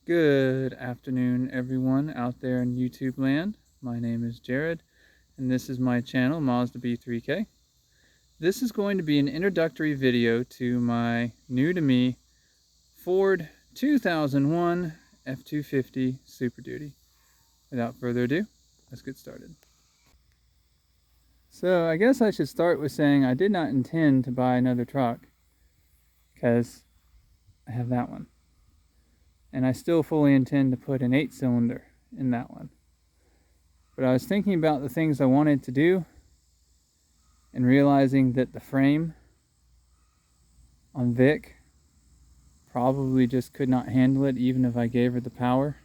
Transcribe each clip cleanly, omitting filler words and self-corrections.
Good afternoon, everyone out there in YouTube land. My name is Jared, and this is my channel, Mazda B3K. This is going to be an introductory video to my new-to-me Ford 2001 F250 SuperDuty. Without further ado, let's get started. So I guess I should start with saying I did not intend to buy another truck because I have that one. And I still fully intend to put an 8-cylinder in that one. But I was thinking about the things I wanted to do and realizing that the frame on Vic probably just could not handle it even if I gave her the power.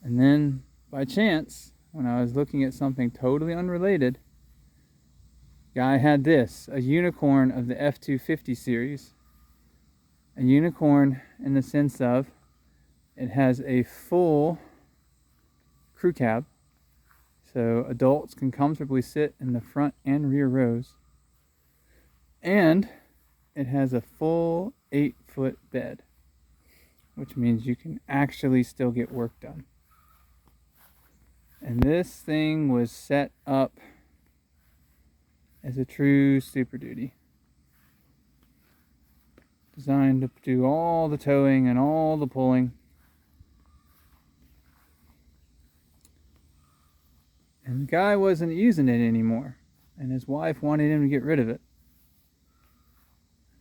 And then by chance, when I was looking at something totally unrelated, guy had this, a unicorn of the F250 series. A unicorn in the sense of it has a full crew cab, so adults can comfortably sit in the front and rear rows, and it has a full 8-foot bed, which means you can actually still get work done. And this thing was set up as a true SuperDuty, designed to do all the towing and all the pulling. And the guy wasn't using it anymore, and his wife wanted him to get rid of it.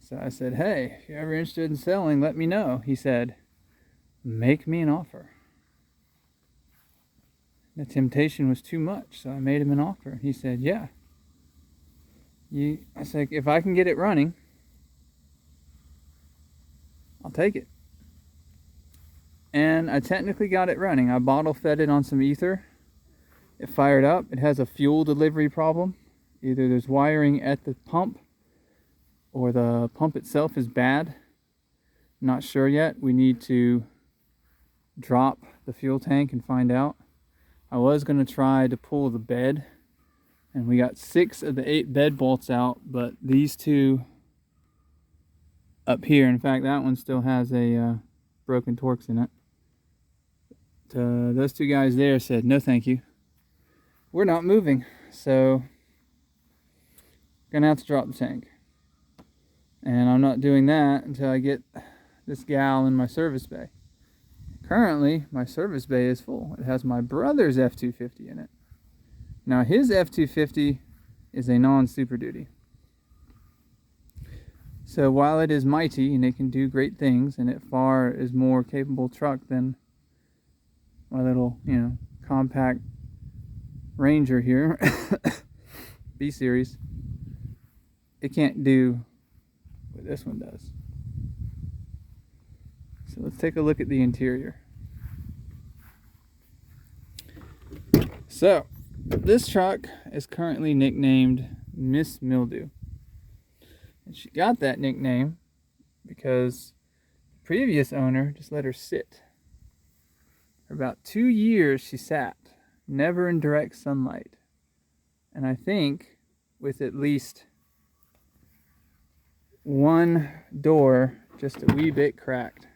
So I said, hey, if you're ever interested in selling, let me know. He said, make me an offer. The temptation was too much, so I made him an offer. He said, yeah. I said, if I can get it running, I'll take it. And I technically got it running. I bottle fed it on some ether. It fired up. It has a fuel delivery problem. Either there's wiring at the pump or the pump itself is bad. Not sure yet. We need to drop the fuel tank and find out. I was going to try to pull the bed, and we got 6 of the 8 bed bolts out, but these 2 up here, in fact that one still has a broken Torx in it. Those 2 guys there said no thank you, we're not moving, so gonna have to drop the tank. And I'm not doing that until I get this gal in my service bay. Currently my service bay is full. It has my brother's F250 in it. Now his F250 is a non-SuperDuty. So while it is mighty and it can do great things, and it far is more capable truck than my little, compact Ranger here, B series, it can't do what this one does. So let's take a look at the interior. So this truck is currently nicknamed Miss Mildew. And she got that nickname because the previous owner just let her sit. For about 2 years she sat, never in direct sunlight. And I think with at least one door just a wee bit cracked.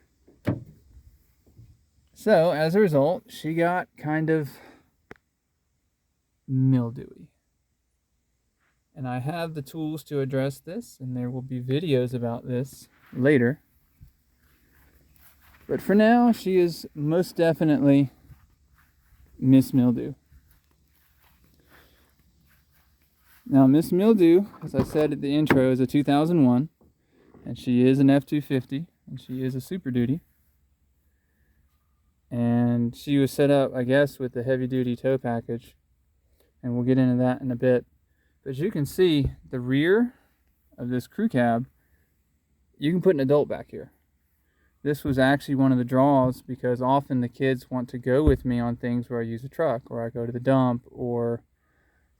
So as a result, she got kind of mildewy. And I have the tools to address this, and there will be videos about this later. But for now, she is most definitely Miss Mildew. Now, Miss Mildew, as I said at the intro, is a 2001, and she is an F250, and she is a SuperDuty. And she was set up, I guess, with the heavy-duty tow package, and we'll get into that in a bit. But as you can see, the rear of this crew cab, you can put an adult back here. This was actually one of the draws because often the kids want to go with me on things where I use a truck, or I go to the dump, or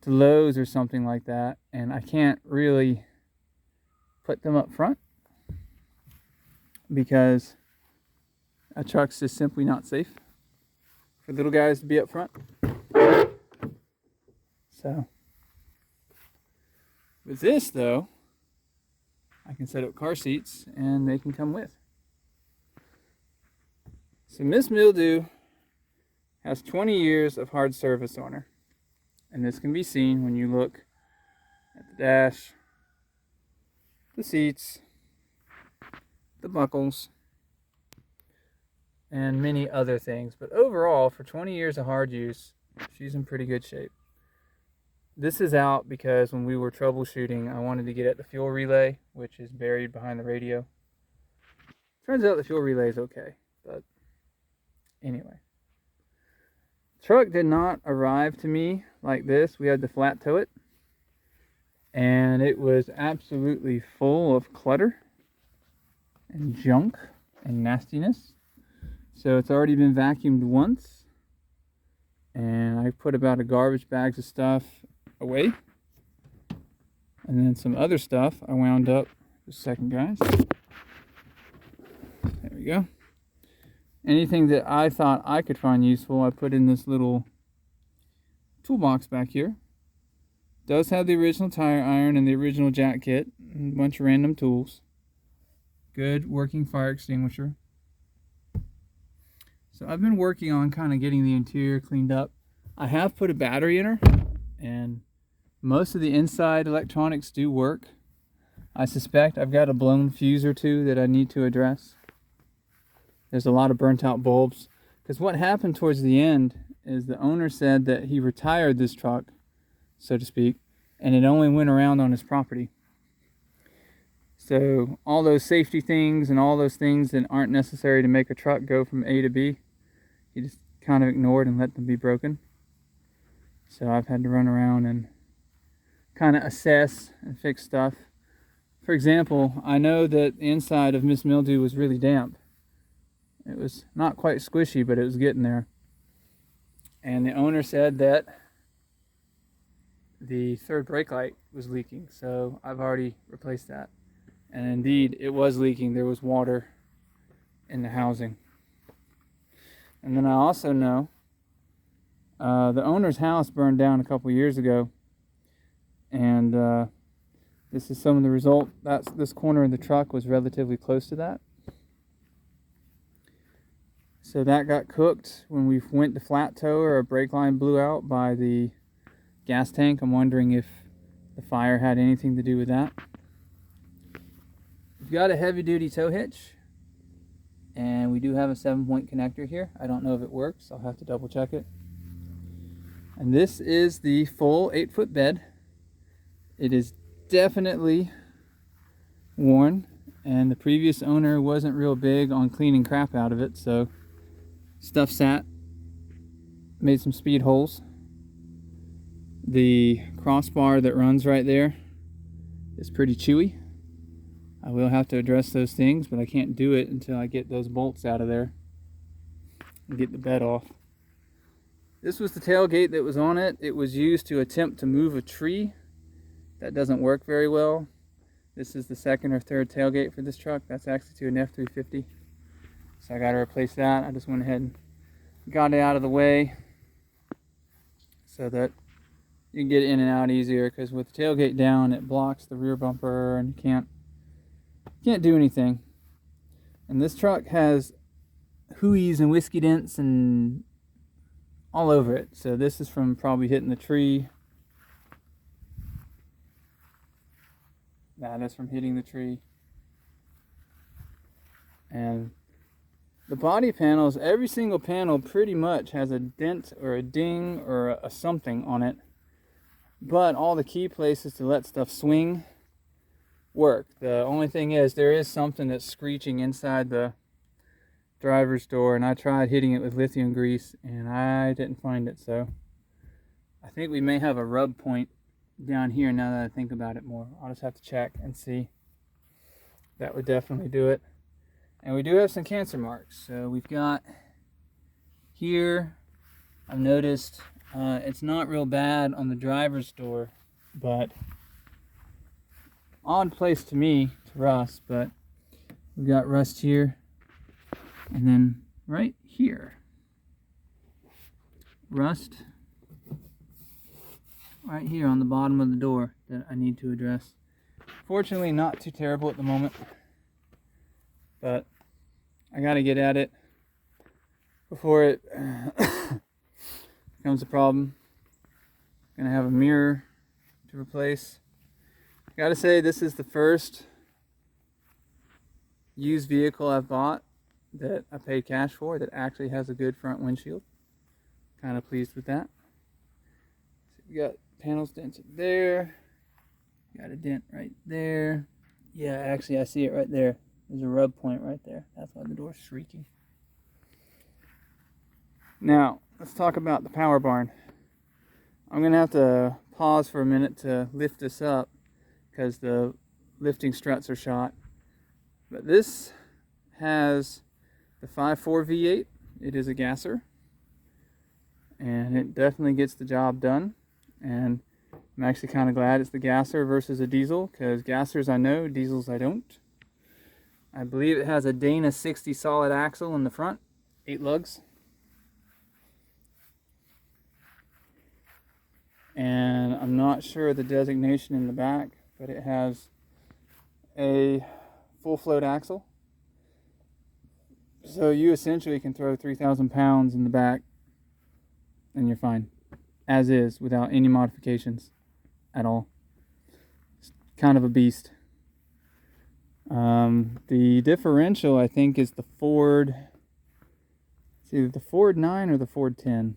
to Lowe's or something like that, and I can't really put them up front because a truck's just simply not safe for little guys to be up front. So with this though, I can set up car seats and they can come with. So Miss Mildew has 20 years of hard service on her. And this can be seen when you look at the dash, the seats, the buckles, and many other things. But overall, for 20 years of hard use, she's in pretty good shape. This is out because when we were troubleshooting, I wanted to get at the fuel relay, which is buried behind the radio. Turns out the fuel relay is okay, but anyway. Truck did not arrive to me like this. We had to flat tow it, and it was absolutely full of clutter and junk and nastiness. So it's already been vacuumed once, and I put about a garbage bags of stuff away, and then some other stuff I wound up. Just a second, guys. There we go. Anything that I thought I could find useful, I put in this little toolbox back here. Does have the original tire iron and the original jack kit and a bunch of random tools. Good working fire extinguisher. So I've been working on kind of getting the interior cleaned up. I have put a battery in her, and most of the inside electronics do work. I suspect I've got a blown fuse or two that I need to address. There's a lot of burnt out bulbs, because what happened towards the end is the owner said that he retired this truck, so to speak, and it only went around on his property. So all those safety things and all those things that aren't necessary to make a truck go from A to B, he just kind of ignored and let them be broken. So I've had to run around and kind of assess and fix stuff. For example, I know that the inside of Miss Mildew was really damp. It was not quite squishy, but it was getting there. And the owner said that the third brake light was leaking, so I've already replaced that. And indeed, it was leaking. There was water in the housing. And then I also know the owner's house burned down a couple years ago, and this is some of the result. This corner of the truck was relatively close to that. So that got cooked when we went to flat tow, or a brake line blew out by the gas tank. I'm wondering if the fire had anything to do with that. We've got a heavy duty tow hitch, and we do have a 7-point connector here. I don't know if it works. I'll have to double check it. And this is the full 8-foot bed. It is definitely worn, and the previous owner wasn't real big on cleaning crap out of it, so stuff sat, made some speed holes. The crossbar that runs right there is pretty chewy. I will have to address those things, but I can't do it until I get those bolts out of there and get the bed off. This was the tailgate that was on it. It was used to attempt to move a tree. That doesn't work very well. This is the second or third tailgate for this truck. That's actually to an F250. So I got to replace that. I just went ahead and got it out of the way so that you can get in and out easier, because with the tailgate down, it blocks the rear bumper and you can't do anything. And this truck has hooeys and whiskey dents and all over it. So this is from probably hitting the tree. That is from hitting the tree. And the body panels, every single panel pretty much has a dent or a ding or a something on it. But all the key places to let stuff swing work. The only thing is, there is something that's screeching inside the driver's door, and I tried hitting it with lithium grease and I didn't find it. So I think we may have a rub point down here now that I think about it more. I'll just have to check and see. That would definitely do it. And we do have some cancer marks. So we've got here, I've noticed it's not real bad on the driver's door, but odd place to me to rust. But we've got rust here, and then right here, rust right here on the bottom of the door that I need to address. Fortunately, not too terrible at the moment, but I got to get at it. before it becomes a problem. Gonna have a mirror to replace. Gotta say, this is the first used vehicle I've bought that I paid cash for that actually has a good front windshield. Kind of pleased with that. So we got panels dented there. Got a dent right there. Yeah, actually I see it right there. There's a rub point right there. That's why the door's shrieking. Now, let's talk about the power barn. I'm gonna have to pause for a minute to lift this up because the lifting struts are shot. But this has the 5.4 V8. It is a gasser, and it definitely gets the job done. And I'm actually kind of glad it's the gasser versus a diesel, because gassers I know, diesels I don't. I believe it has a Dana 60 solid axle in the front, 8 lugs. And I'm not sure the designation in the back, but it has a full float axle. So you essentially can throw 3,000 pounds in the back and you're fine, as is, without any modifications at all. It's kind of a beast. The differential, I think, is the Ford, it's either the Ford 9 or the Ford 10.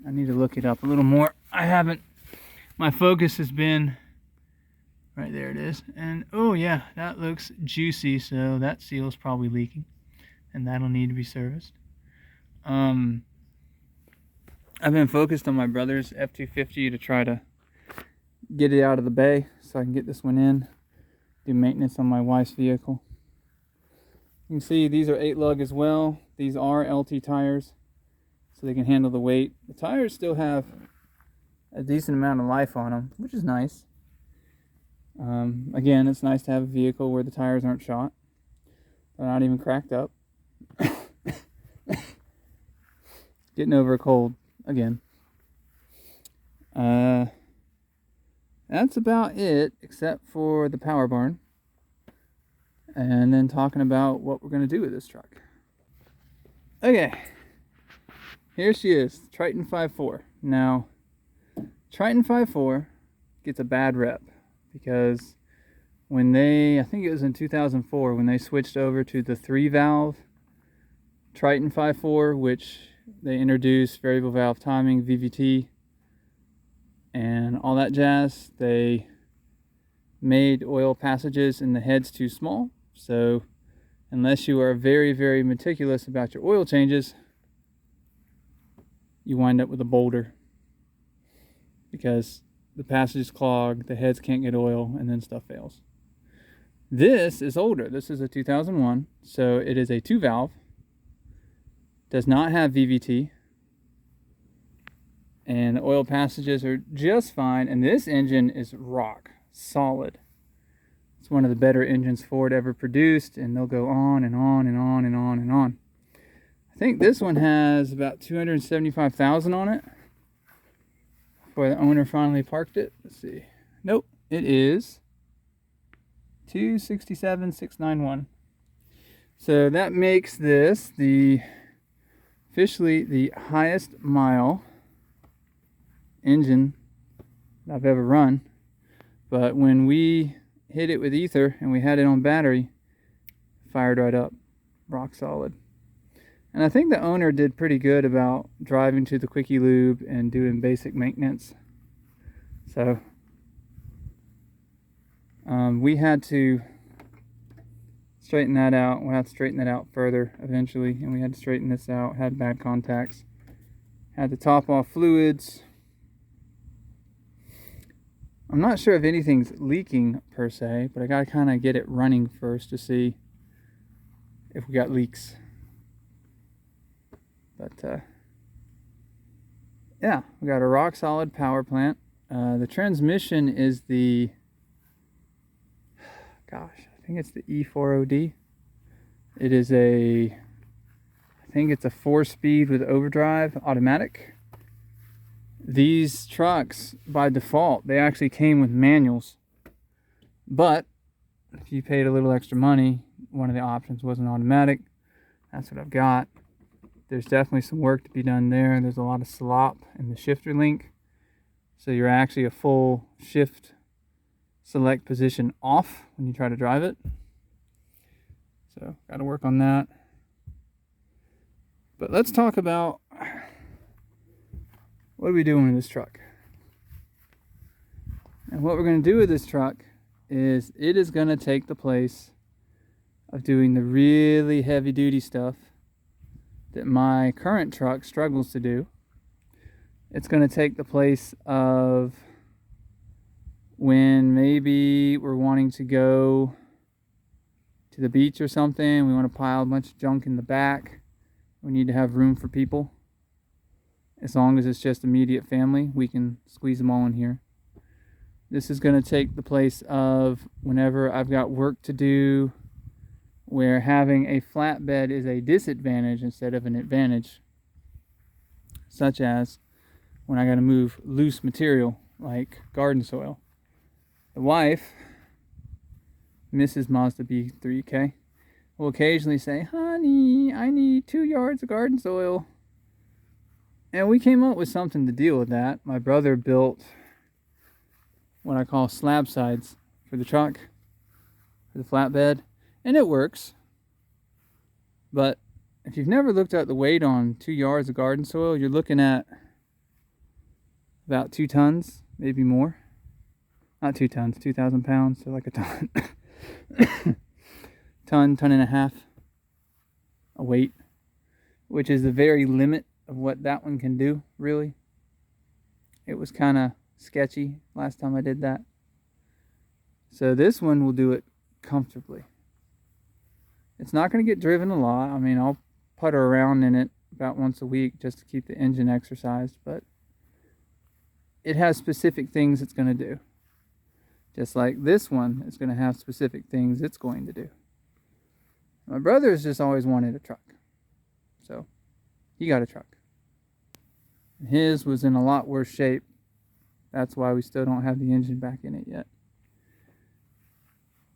I need to look it up a little more. I haven't, my focus has been, right there it is. And oh yeah, that looks juicy, so that seal's probably leaking. And that'll need to be serviced. I've been focused on my brother's F250 to try to get it out of the bay so I can get this one in, do maintenance on my wife's vehicle. You can see these are 8 lug as well. These are LT tires, so they can handle the weight. The tires still have a decent amount of life on them, which is nice. Again, it's nice to have a vehicle where the tires aren't shot. They're not even cracked up. Getting over a cold again. That's about it, except for the power barn. And then talking about what we're going to do with this truck. Okay. Here she is, Triton 5.4. Now, Triton 5.4 gets a bad rep because when they, I think it was in 2004, when they switched over to the 3-valve Triton 5.4, which they introduced variable valve timing, VVT, and all that jazz, they made oil passages in the heads too small. So unless you are very, very meticulous about your oil changes, you wind up with a boulder because the passages clog, the heads can't get oil, and then stuff fails. This is older. This is a 2001, so it is a 2-valve. Does not have VVT, and the oil passages are just fine, and this engine is rock solid. It's one of the better engines Ford ever produced, and they'll go on and on and on and on and on. I think this one has about 275,000 on it before the owner finally parked it. Let's see. Nope, it is 267,691. So that makes this officially the highest mile engine I've ever run. But when we hit it with ether and we had it on battery, fired right up, rock solid. And I think the owner did pretty good about driving to the quickie lube and doing basic maintenance. So we had to straighten that out. We'll have to straighten that out further eventually, and we had to straighten this out. Had bad contacts, had to top off fluids. I'm not sure if anything's leaking per se, but I gotta kind of get it running first to see if we got leaks. But yeah, we got a rock solid power plant. The transmission is the, gosh, I think it's the E4OD. It is I think it's a 4-speed with overdrive automatic. These trucks, by default, they actually came with manuals. But if you paid a little extra money, one of the options was an automatic. That's what I've got. there's definitely some work to be done there. There's a lot of slop in the shifter link. So you're actually a full shift select position off when you try to drive it. So got to work on that. But let's talk about what are we doing with this truck. And what we're going to do with this truck is it is going to take the place of doing the really heavy duty stuff that my current truck struggles to do. It's going to take the place of when maybe we're wanting to go to the beach or something, we want to pile a bunch of junk in the back, we need to have room for people. As long as it's just immediate family, we can squeeze them all in here. This is going to take the place of whenever I've got work to do where having a flatbed is a disadvantage instead of an advantage, such as when I got to move loose material like garden soil. The wife, Mrs. Mazda B3K, will occasionally say, "Honey, I need 2 yards of garden soil." And we came up with something to deal with that. My brother built what I call slab sides for the truck, for the flatbed, and it works. But if you've never looked at the weight on 2 yards of garden soil, you're looking at about 2 tons, maybe more. Not 2 tons, 2,000 pounds, so like a ton. ton and a half a weight, which is the very limit of what that one can do, really. It was kind of sketchy last time I did that. So this one will do it comfortably. It's not going to get driven a lot. I mean, I'll putter around in it about once a week just to keep the engine exercised, but it has specific things it's going to do. Just like this one is going to have specific things it's going to do. My brother's just always wanted a truck. So he got a truck. His was in a lot worse shape. That's why we still don't have the engine back in it yet.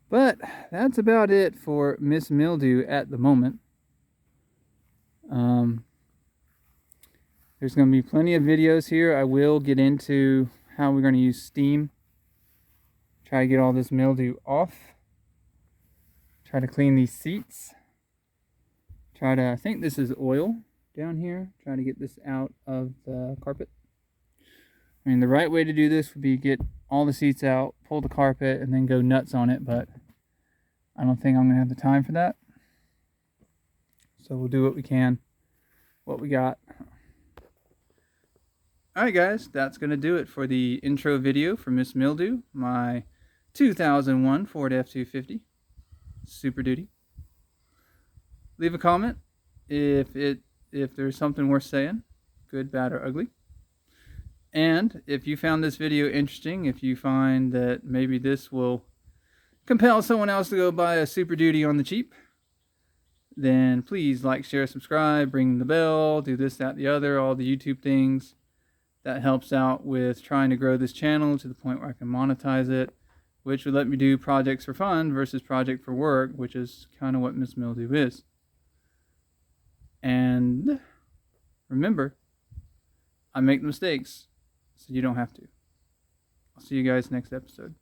But that's about it for Miss Mildew at the moment. There's going to be plenty of videos here. I will get into how we're going to use steam. Try to get all this mildew off. Try to clean these seats. I think this is oil down here. Try to get this out of the carpet. I mean, the right way to do this would be get all the seats out, pull the carpet, and then go nuts on it, but I don't think I'm going to have the time for that. So we'll do what we can, what we got. Alright guys, that's going to do it for the intro video for Miss Mildew, my 2001 Ford F250 SuperDuty. Leave a comment if there's something worth saying, good, bad, or ugly. And if you found this video interesting, if you find that maybe this will compel someone else to go buy a SuperDuty on the cheap, then please like, share, subscribe, ring the bell, do this, that, the other, all the YouTube things. That helps out with trying to grow this channel to the point where I can monetize it, which would let me do projects for fun versus project for work, which is kind of what Miss Mildew is. And remember, I make mistakes, so you don't have to. I'll see you guys next episode.